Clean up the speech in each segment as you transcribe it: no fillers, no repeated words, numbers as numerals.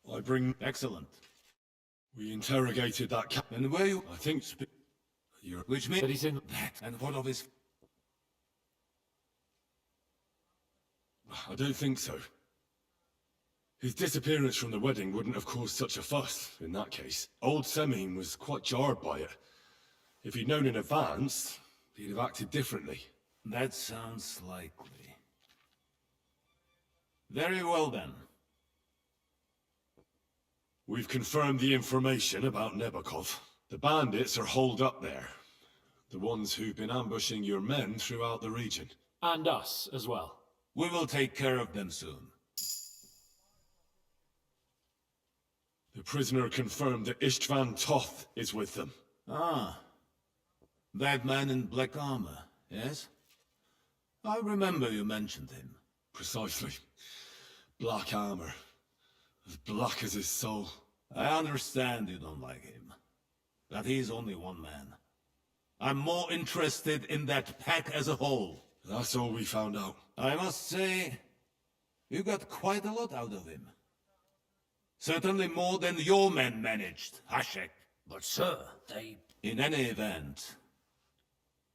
I bring... Excellent. We interrogated that And where you... I think you're... Which means... But he's in... That, and what of his... I don't think so. His disappearance from the wedding wouldn't have caused such a fuss, in that case. Old Semine was quite jarred by it. If he'd known in advance, he'd have acted differently. That sounds likely. Very well then. We've confirmed the information about Nebokov. The bandits are holed up there. The ones who've been ambushing your men throughout the region. And us, as well. We will take care of them soon. The prisoner confirmed that Istvan Toth is with them. Ah. That man in black armor, yes? I remember you mentioned him. Precisely. Black armor. As black as his soul. I understand you don't like him. But he's only one man. I'm more interested in that pack as a whole. That's all we found out. I must say, you got quite a lot out of him. Certainly more than your men managed, Hashek. But sir, they... In any event,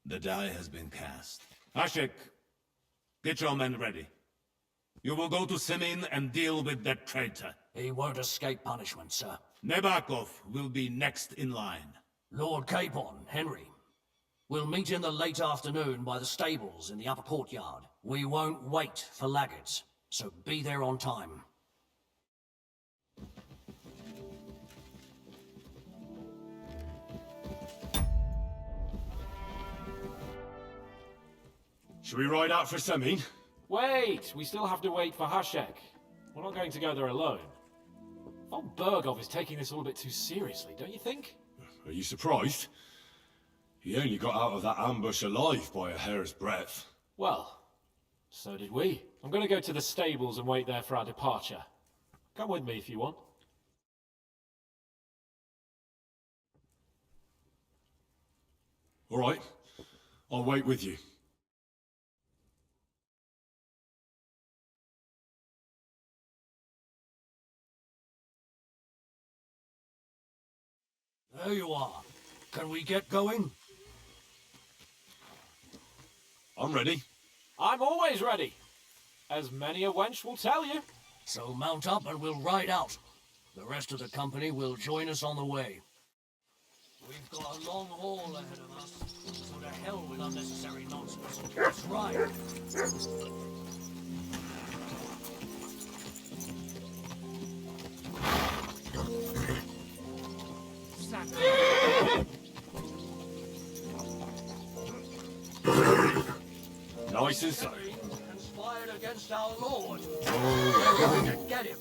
the die has been cast. Hashek, get your men ready. You will go to Semine and deal with that traitor. He won't escape punishment, sir. Nebakov will be next in line. Lord Capon, Henry. We'll meet in the late afternoon by the stables in the upper courtyard. We won't wait for laggards, so be there on time. Should we ride out for Semine? Wait! We still have to wait for Hashek. We're not going to go there alone. Von Bergov is taking this all a bit too seriously, don't you think? Are you surprised? He only got out of that ambush alive by a hair's breadth. Well, so did we. I'm going to go to the stables and wait there for our departure. Come with me if you want. All right. I'll wait with you. There you are. Can we get going? I'm ready. I'm always ready. As many a wench will tell you. So mount up and we'll ride out. The rest of the company will join us on the way. We've got a long haul ahead of us, so to hell with unnecessary nonsense. Let's ride. Nice and slow. Conspired against our Lord. Oh. Get him.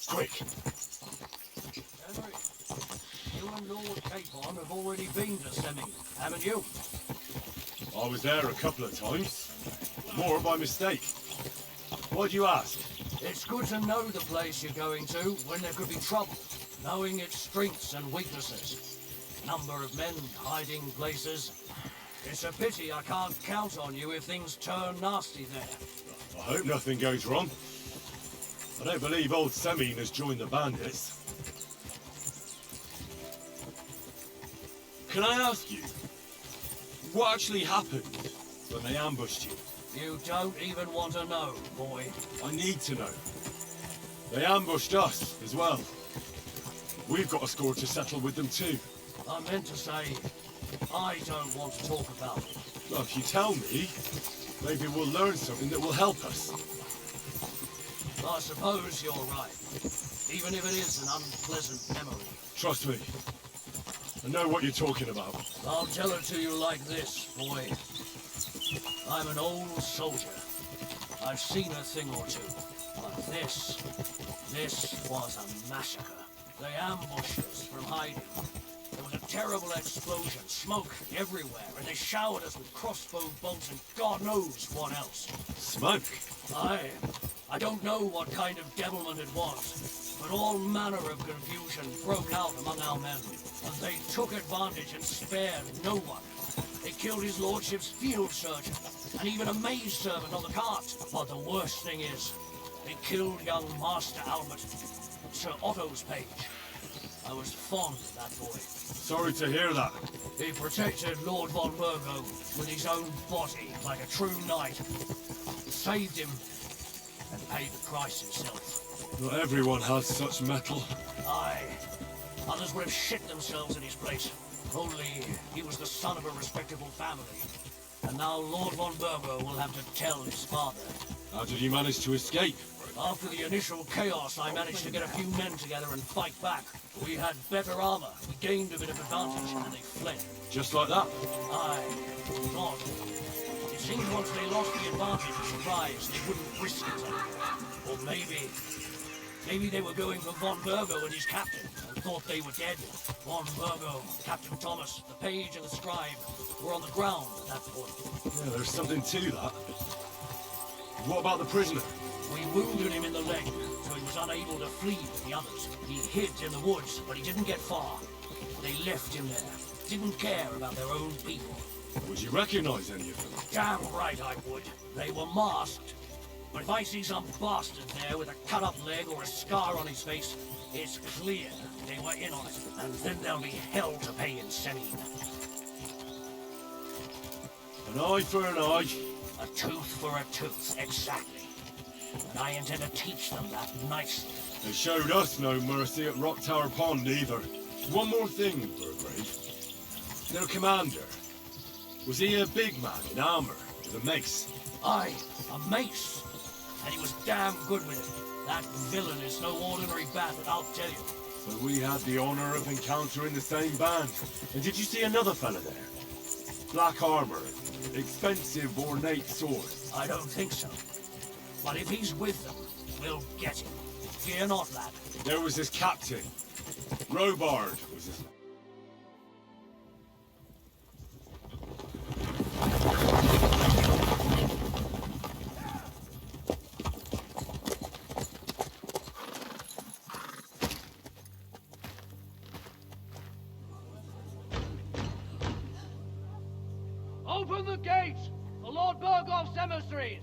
Quick. Henry, you and Lord Capon have already been to Semine, haven't you? I was there a couple of times. More by mistake. Why'd you ask? It's good to know the place you're going to when there could be trouble, knowing its strengths and weaknesses. Number of men, hiding places. It's a pity I can't count on you if things turn nasty there. I hope nothing goes wrong. I don't believe old Semine has joined the bandits. Can I ask you, what actually happened when they ambushed you? You don't even want to know, boy. I need to know. They ambushed us as well. We've got a score to settle with them too. I meant to say, I don't want to talk about it. Well, if you tell me, maybe we'll learn something that will help us. I suppose you're right, even if it is an unpleasant memory. Trust me. I know what you're talking about. I'll tell it to you like this, boy. I'm an old soldier. I've seen a thing or two. But this was a massacre. They ambushed us from hiding. There was a terrible explosion, smoke everywhere, and they showered us with crossbow bolts and God knows what else. Smoke? I don't know what kind of devilment it was, but all manner of confusion broke out among our men, and they took advantage and spared no one. They killed his lordship's field surgeon, and even a maze servant on the cart. But the worst thing is, they killed young Master Albert, Sir Otto's page. I was fond of that boy. Sorry to hear that. He protected Lord von Burgo with his own body like a true knight. Saved him and paid the price himself. Not everyone has such metal. Aye. Others would have shit themselves in his place. Only he was the son of a respectable family. And now Lord von Burgo will have to tell his father. How did you manage to escape? After the initial chaos, I managed to get a few men together and fight back. We had better armor, we gained a bit of advantage, and they fled. Just like that? Aye. Not. It seemed once they lost the advantage of surprise, they wouldn't risk it anymore. Or maybe they were going for von Burgo and his captain, and thought they were dead. Von Burgo, Captain Thomas, the page and the scribe were on the ground at that point. Yeah, there's something to that. What about the prisoner? We wounded him in the leg, so he was unable to flee with the others. He hid in the woods, but he didn't get far. They left him there. Didn't care about their own people. Would you recognize any of them? Damn right I would. They were masked. But if I see some bastard there with a cut-up leg or a scar on his face, it's clear they were in on it. And then there'll be hell to pay in Semine. An eye for an eye. A tooth for a tooth, exactly. And I intend to teach them that nicely. They showed us no mercy at Rock Tower Pond either. One more thing, Burgrave. Their commander. Was he a big man in armor with a mace? Aye, a mace. And he was damn good with it. That villain is no ordinary bandit, I'll tell you. So we had the honor of encountering the same band. And did you see another fella there? Black armor, expensive ornate sword. I don't think so. But if he's with them, we'll get him. Fear not, lad. There was his captain. Robard was his name. Open the gates! The Lord Burgov's emissaries!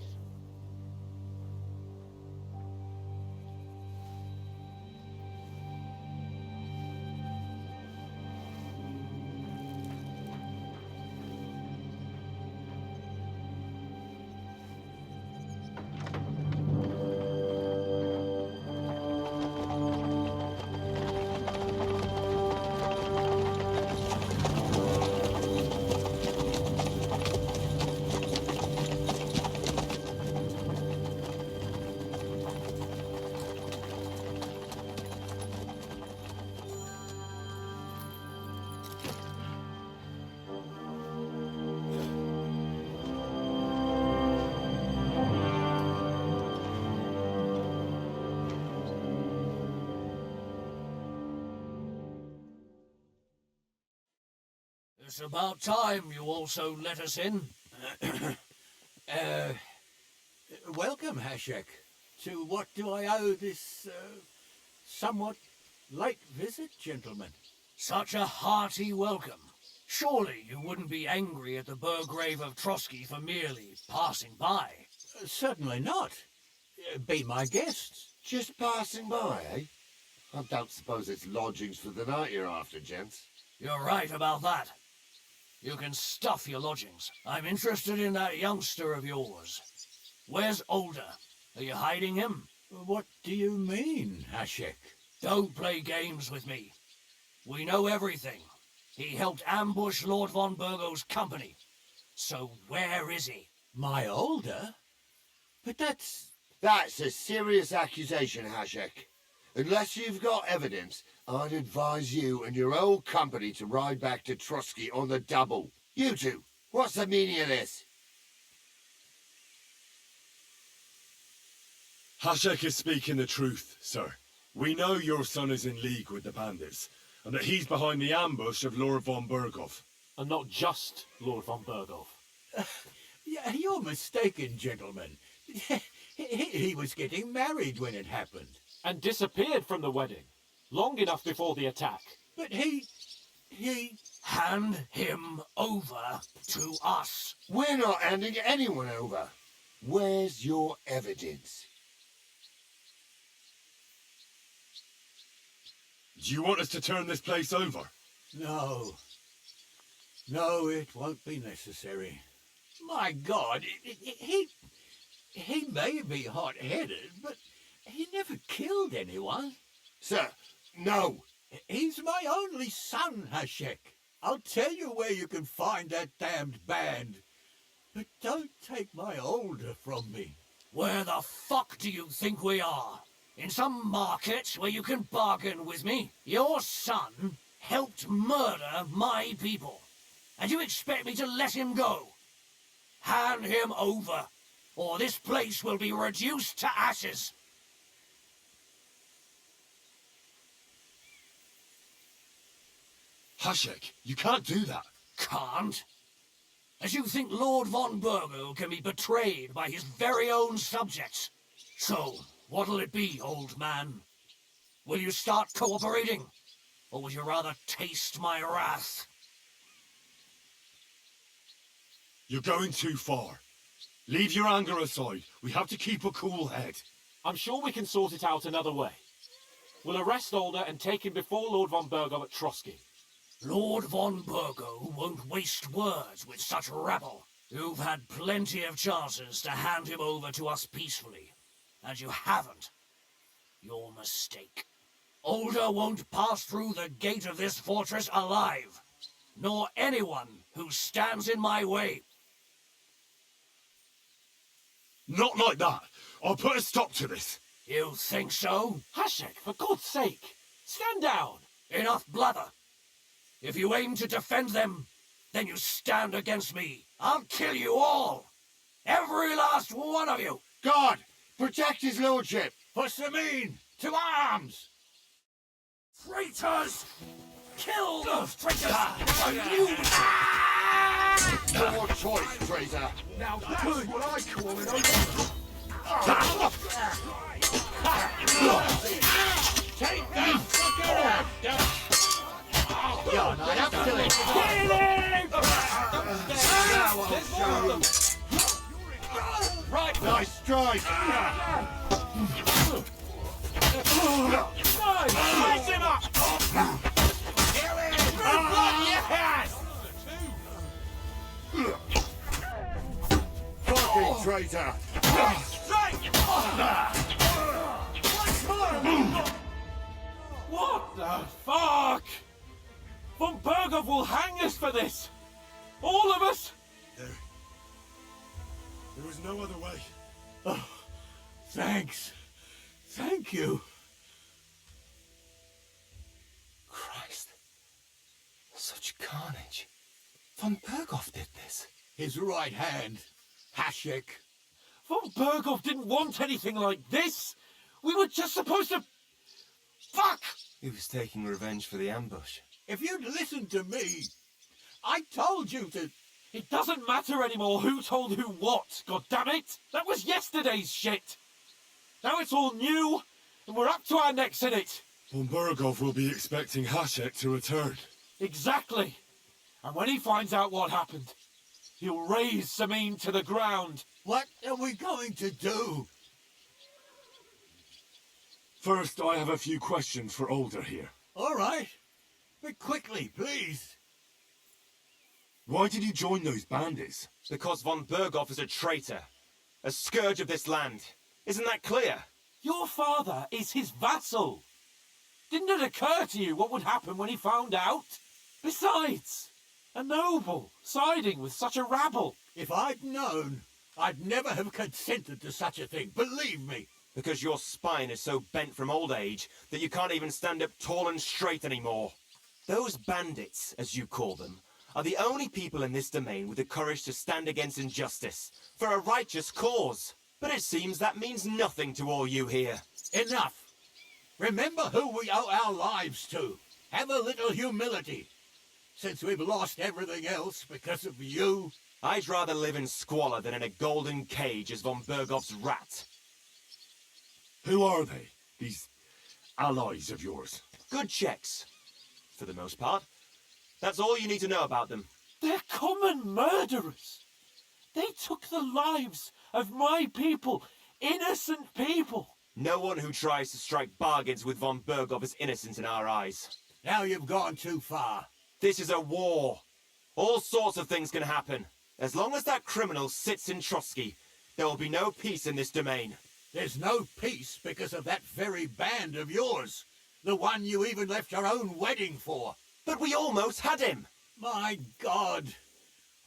It's about time you also let us in. Welcome, Hashek. To what do I owe this, somewhat late visit, gentlemen? Such a hearty welcome. Surely you wouldn't be angry at the Burgrave of Trotsky for merely passing by. Certainly not. Be my guests. Just passing by, eh? I don't suppose it's lodgings for the night you're after, gents. You're right about that. You can stuff your lodgings. I'm interested in that youngster of yours. Where's Older? Are you hiding him? What do you mean, Hashek? Don't play games with me. We know everything. He helped ambush Lord von Burgo's company. So where is he? My Older? But that's... That's a serious accusation, Hashek. Unless you've got evidence, I'd advise you and your old company to ride back to Trotsky on the double. You two, what's the meaning of this? Hashek is speaking the truth, sir. We know your son is in league with the bandits, and that he's behind the ambush of Lord von Berghoff. And not just Lord von Berghoff. Yeah, you're mistaken, gentlemen. He was getting married when it happened. And disappeared from the wedding, long enough before the attack. But he... Hand him over to us. We're not handing anyone over. Where's your evidence? Do you want us to turn this place over? No. No, it won't be necessary. My God, he may be hot-headed, but he never killed anyone. Sir, no. He's my only son, Hashek. I'll tell you where you can find that damned band. But don't take my older from me. Where the fuck do you think we are? In some market where you can bargain with me? Your son helped murder my people. And you expect me to let him go? Hand him over, or this place will be reduced to ashes. Hashek, you can't do that. Can't? As you think Lord von Burgo can be betrayed by his very own subjects? So, what'll it be, old man? Will you start cooperating? Or would you rather taste my wrath? You're going too far. Leave your anger aside. We have to keep a cool head. I'm sure we can sort it out another way. We'll arrest Alder and take him before Lord von Berghoff at Trotsky. Lord von Burgo won't waste words with such rabble. You've had plenty of chances to hand him over to us peacefully, and you haven't. Your mistake. Alder won't pass through the gate of this fortress alive, nor anyone who stands in my way. Not like that. I'll put a stop to this. You think so? Hashek, for God's sake, stand down. Enough blather. If you aim to defend them, then you stand against me. I'll kill you all. Every last one of you. God, protect his lordship. For Semine, to arms! Traitors! Kill those traitors! Your choice, traitor. Now that's what I call it. Take that fucker out! You're not up to it! Now I'll show you. Right, Nice strike. raise him up! Kill him! Yes! Fucking traitor. Strike! What the fuck? Von Berghoff will hang us for this! All of us! There was no other way. Oh, thanks. Thank you. Christ. Such carnage. Von Berghoff did this. His right hand, Hashek. Von Berghoff didn't want anything like this! We were just supposed to... Fuck! He was taking revenge for the ambush. If you'd listened to me, I told you to... It doesn't matter anymore who told who what, goddammit! That was yesterday's shit! Now it's all new, and we're up to our necks in it! Von Berghoff will be expecting Hashek to return. Exactly! And when he finds out what happened, he'll raise Semine to the ground. What are we going to do? First, I have a few questions for Alder here. All right. But quickly, please. Why did you join those bandits? Because von Berghoff is a traitor. A scourge of this land. Isn't that clear? Your father is his vassal. Didn't it occur to you what would happen when he found out? Besides, a noble siding with such a rabble. If I'd known, I'd never have consented to such a thing. Believe me. Because your spine is so bent from old age that you can't even stand up tall and straight anymore. Those bandits, as you call them, are the only people in this domain with the courage to stand against injustice for a righteous cause. But it seems that means nothing to all you here. Enough. Remember who we owe our lives to. Have a little humility. Since we've lost everything else because of you. I'd rather live in squalor than in a golden cage as von Bergov's rat. Who are they, these allies of yours? Good checks, for the most part. That's all you need to know about them. They're common murderers. They took the lives of my people, innocent people. No one who tries to strike bargains with von Bergov is innocent in our eyes. Now you've gone too far. This is a war. All sorts of things can happen. As long as that criminal sits in Trotsky, there will be no peace in this domain. There's no peace because of that very band of yours. The one you even left your own wedding for. But we almost had him. My God.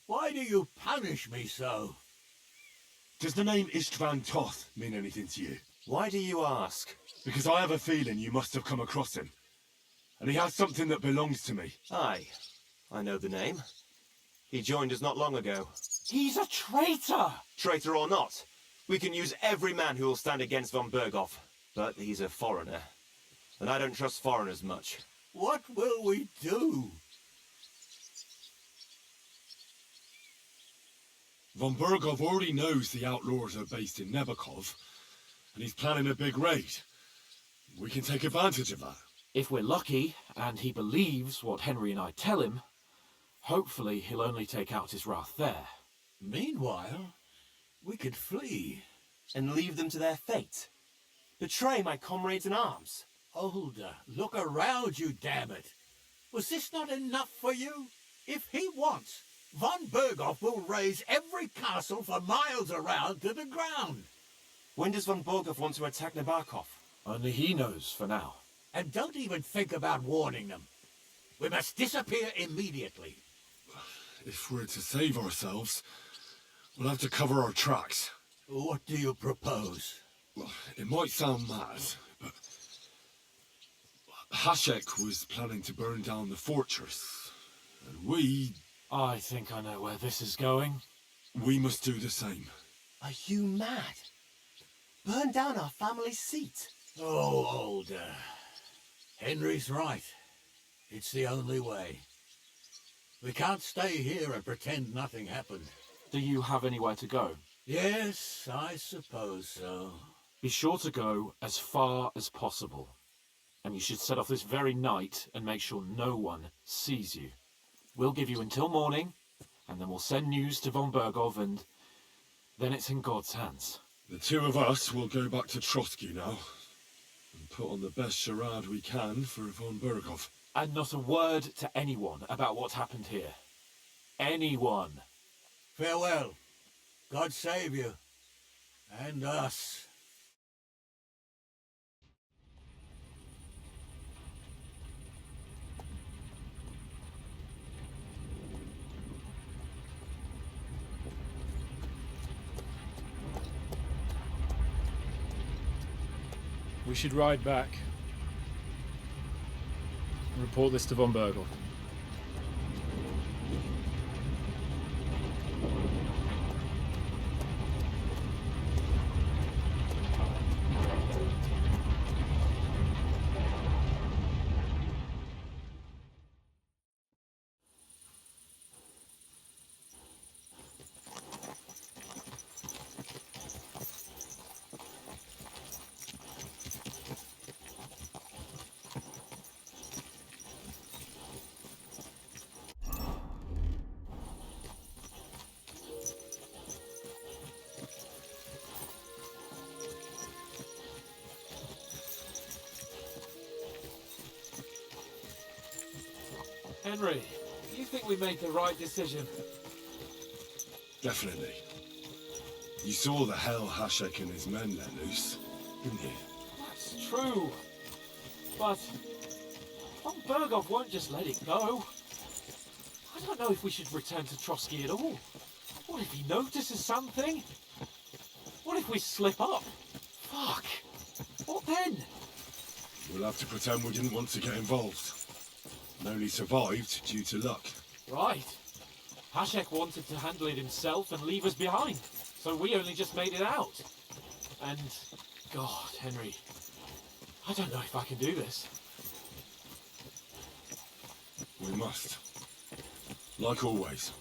Why do you punish me so? Does the name Istvan Toth mean anything to you? Why do you ask? Because I have a feeling you must have come across him. And he has something that belongs to me. Aye, I know the name. He joined us not long ago. He's a traitor. Traitor or not, we can use every man who will stand against von Bergov. But he's a foreigner, and I don't trust foreigners much. What will we do? Von Bergov already knows the outlaws are based in Nebakov, and he's planning a big raid. We can take advantage of that. If we're lucky, and he believes what Henry and I tell him, hopefully he'll only take out his wrath there. Meanwhile, we could flee. And leave them to their fate. Betray my comrades in arms. Older, look around you, damn it. Was this not enough for you? If he wants, von Bergov will raise every castle for miles around to the ground. When does von Bergov want to attack Nabokov? Only he knows for now. And don't even think about warning them. We must disappear immediately. If we're to save ourselves, we'll have to cover our tracks. What do you propose? Well, it might sound mad, but Hasek was planning to burn down the fortress, and we I think I know where this is going. must do the same. Are you mad? Burn down our family seat. Oh, Older. Henry's right. It's the only way. We can't stay here and pretend nothing happened. Do you have anywhere to go? Yes, I suppose so. Be sure to go as far as possible. And you should set off this very night and make sure no one sees you. We'll give you until morning, and then we'll send news to von Bergov, and then it's in God's hands. The two of us will go back to Trotsky now, and put on the best charade we can for von Bergov. And not a word to anyone about what happened here. Anyone. Farewell. God save you. And us. We should ride back and report this to von Bergov. Henry, do you think we made the right decision? Definitely. You saw the hell Hasek and his men let loose, didn't you? That's true. But von Bergov won't just let it go. I don't know if we should return to Trotsky at all. What if he notices something? What if we slip up? Fuck. What then? We'll have to pretend we didn't want to get involved. And only survived due to luck. Right. Hasek wanted to handle it himself and leave us behind. So we only just made it out. And, God, Henry, I don't know if I can do this. We must. Like always.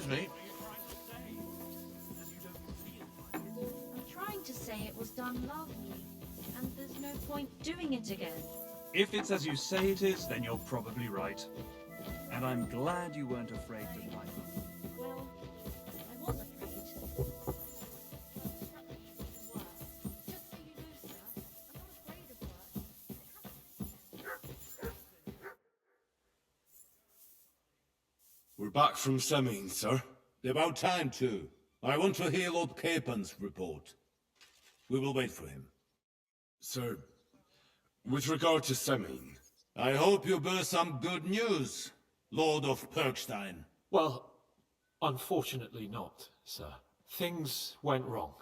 Excuse me. I'm trying to say it was done lovely, and there's no point doing it again. If it's as you say it is, then you're probably right. And I'm glad you weren't afraid to fight them. Well, I was afraid. Just so you know, sir, I'm not afraid of work. We're back from Semine, sir. About time, too. I want to hear Lord Capen's report. We will wait for him. So, with regard to Semine, I hope you bear some good news, Lord of Perkstein. Well, unfortunately not, sir. Things went wrong.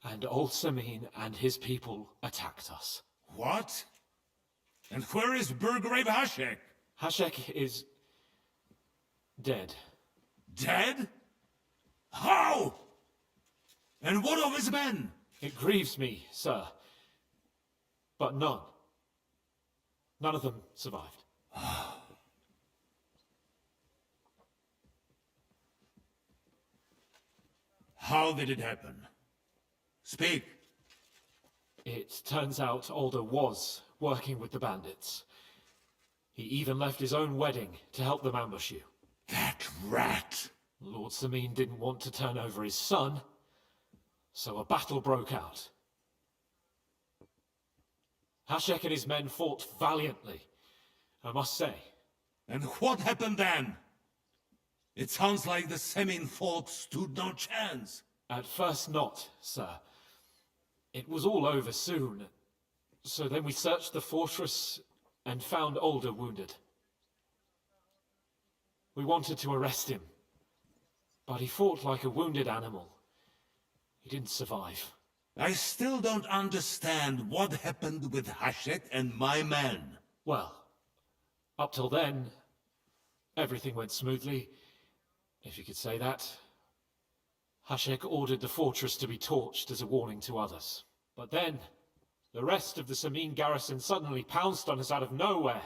And old Semine and his people attacked us. What? And where is Burgrave Hashek? Hashek is dead. Dead? How? And what of his men? It grieves me, sir. But none of them survived. How did it happen? Speak. It turns out Alder was working with the bandits. He even left his own wedding to help them ambush you. That rat! Lord Semine didn't want to turn over his son, so a battle broke out. Hashek and his men fought valiantly, I must say. And what happened then? It sounds like the Semine folk stood no chance. At first not, sir. It was all over soon. So then we searched the fortress and found Alder wounded. We wanted to arrest him, but he fought like a wounded animal. He didn't survive. I still don't understand what happened with Hashek and my men. Well, up till then, everything went smoothly, if you could say that. Hashek ordered the fortress to be torched as a warning to others. But then, the rest of the Semine garrison suddenly pounced on us out of nowhere,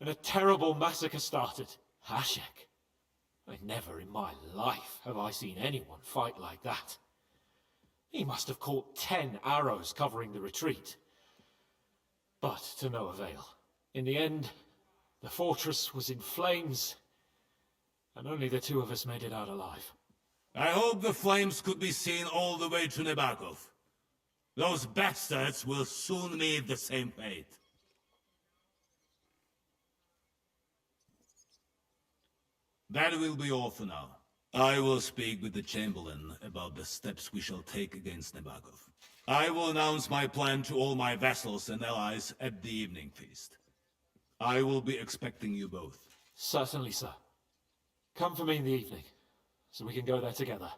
and a terrible massacre started. Hashek. Never in my life have I seen anyone fight like that. He must have caught 10 arrows covering the retreat. But to no avail. In the end, the fortress was in flames, and only the two of us made it out alive. I hope the flames could be seen all the way to Nebakov. Those bastards will soon meet the same fate. That will be all for now. I will speak with the Chamberlain about the steps we shall take against Nebakov. I will announce my plan to all my vassals and allies at the evening feast. I will be expecting you both. Certainly, sir. Come for me in the evening, so we can go there together.